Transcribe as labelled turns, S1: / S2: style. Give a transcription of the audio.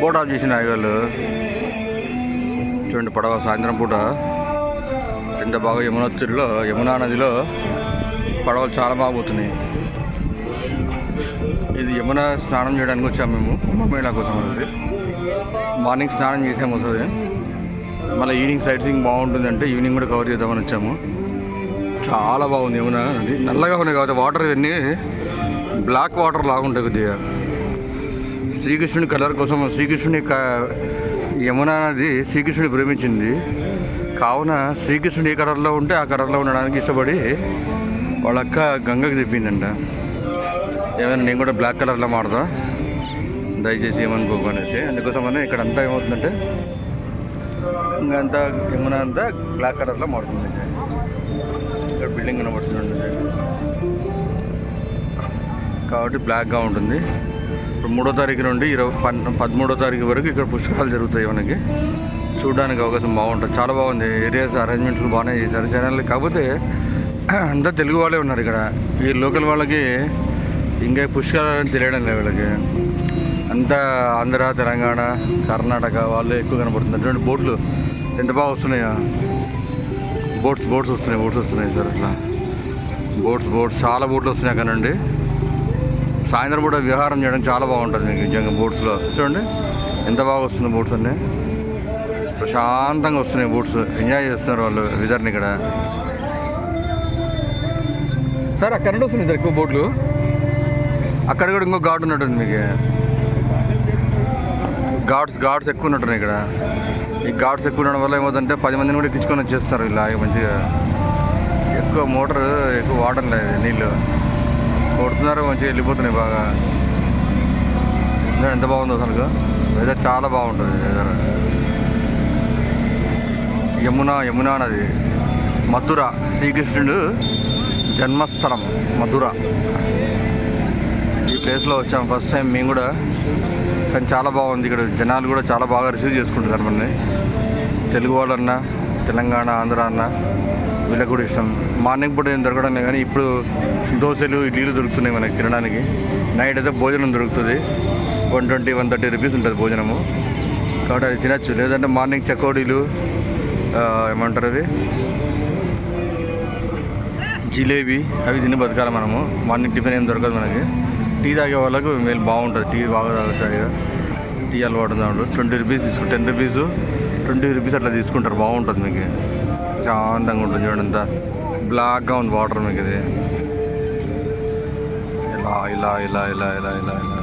S1: Boat of చేసిన వాళ్ళు చూడండి. పడవ సాయంత్రం పూట ఎంత బాగా యమునా నదిలో పడవలు చాలా బాగా పోతున్నాయి. ఇది యమున స్నానం చేయడానికి వచ్చాము మేము, కుంభమేళా కోసం అనేది. మార్నింగ్ స్నానం చేసాము వస్తుంది, మళ్ళీ ఈవినింగ్ సైట్ సీయింగ్ బాగుంటుంది అంటే ఈవినింగ్ కూడా కవర్ చేద్దామని వచ్చాము. చాలా బాగుంది యమున నది, నల్లగా ఉన్నాయి కాబట్టి వాటర్ ఇవన్నీ బ్లాక్ వాటర్ లాగా ఉంటాయి కొద్దిగా. శ్రీకృష్ణుడి కలర్ కోసం యమునా నది శ్రీకృష్ణుడి ప్రేమించింది కావున శ్రీకృష్ణుడు ఏ కలర్లో ఉంటే ఆ కలర్లో ఉండడానికి ఇష్టపడి వాళ్ళ అక్క గంగకి చెప్పిందంట, ఏమైనా నేను కూడా బ్లాక్ కలర్లో మాడదా దయచేసి ఏమనుకోకనేసి. అందుకోసమనే ఇక్కడ అంతా ఏమవుతుందంటే ఇంకా అంతా యమున అంతా బ్లాక్ కలర్లో మారుతుంది. ఇక్కడ బిల్డింగ్ కనబడుతుంది కాబట్టి బ్లాక్గా ఉంటుంది. ఇప్పుడు 3వ తారీఖు నుండి 13వ తారీఖు వరకు ఇక్కడ పుష్కరాలు జరుగుతాయి. మనకి చూడడానికి అవకాశం బాగుంటుంది, చాలా బాగుంది. ఏరియాస్ అరేంజ్మెంట్స్ బాగానే చేశారు జనాలు. కాకపోతే అంతా తెలుగు వాళ్ళే ఉన్నారు ఇక్కడ. ఈ లోకల్ వాళ్ళకి ఇంకా పుష్కరాలని తెలియడం లేదు వీళ్ళకి. అంతా ఆంధ్ర, తెలంగాణ, కర్ణాటక వాళ్ళు ఎక్కువ కనపడుతున్నారు. చూడండి బోట్లు ఎంత బాగా వస్తున్నాయో. బోట్స్ వస్తున్నాయి సార్. అట్లా బోట్స్ చాలా బోట్లు వస్తున్నాయి అక్కడ నుండి. సాయంత్రం పూట విహారం చేయడం చాలా బాగుంటుంది మీకు నిజంగా బోట్స్లో. చూడండి ఎంత బాగా వస్తుంది బోట్స్ అన్నీ, ప్రశాంతంగా వస్తున్నాయి బోట్స్. ఎంజాయ్ చేస్తున్నారు వాళ్ళు వెదర్ని ఇక్కడ. సార్ అక్కడ నుండి వస్తున్నాయి సార్ ఎక్కువ బోట్లు. అక్కడ కూడా ఇంకో ఘాట్ ఉన్నట్టుంది మీకు. ఘాట్స్ ఎక్కువ ఉన్నట్టున్నాయి ఇక్కడ. ఈ ఘాట్స్ ఎక్కువ ఉండడం వల్ల ఏమవుతుందంటే 10 మందిని కూడా ఎక్కించుకొని వచ్చేస్తారు ఇలా మంచిగా. ఎక్కువ మోటార్ ఎక్కువ వాటర్ లేదు, నీళ్ళు కొడుతున్నారు మంచిగా వెళ్ళిపోతున్నాయి బాగా. ఎంత బాగుందో అసలు వెదర్, చాలా బాగుంటుంది వెదర్. యమునా నది, మథుర, శ్రీకృష్ణుడు జన్మస్థలం మథుర. ఈ ప్లేస్లో వచ్చాము ఫస్ట్ టైం మేము కూడా, కానీ చాలా బాగుంది. ఇక్కడ జనాలు కూడా చాలా బాగా రిసీవ్ చేసుకుంటున్నారు మనని. తెలుగు వాళ్ళన్నా, తెలంగాణ, ఆంధ్ర అన్న వీళ్ళకి కూడా ఇష్టం. మార్నింగ్ పూట ఏం దొరకడం లేదు, కానీ ఇప్పుడు దోశలు, ఇడ్లీలు దొరుకుతున్నాయి మనకి తినడానికి. నైట్ అయితే భోజనం దొరుకుతుంది. 120-130 రూపీస్ ఉంటుంది భోజనము, కాబట్టి అది తినచ్చు. లేదంటే మార్నింగ్ చకోడీలు ఏమంటారు అది జిలేబీ అవి తిని బతకాలి మనము. మార్నింగ్ టిఫిన్ ఏం దొరకదు మనకి. టీ తాగే వాళ్ళకు మేలు బాగుంటుంది, టీ బాగా తాగుతాయి. టీ అలవాటు 20 రూపీస్ 10 రూపీస్ 20 రూపీస్ అట్లా తీసుకుంటారు. బాగుంటుంది మీకు, శాంతంగా ఉంటుంది. చూడండి అంతా బ్లాక్గా ఉంది వాటర్ మీకు. ఇది ఇలా ఇలా ఇలా ఇలా ఇలా ఇలా ఇలా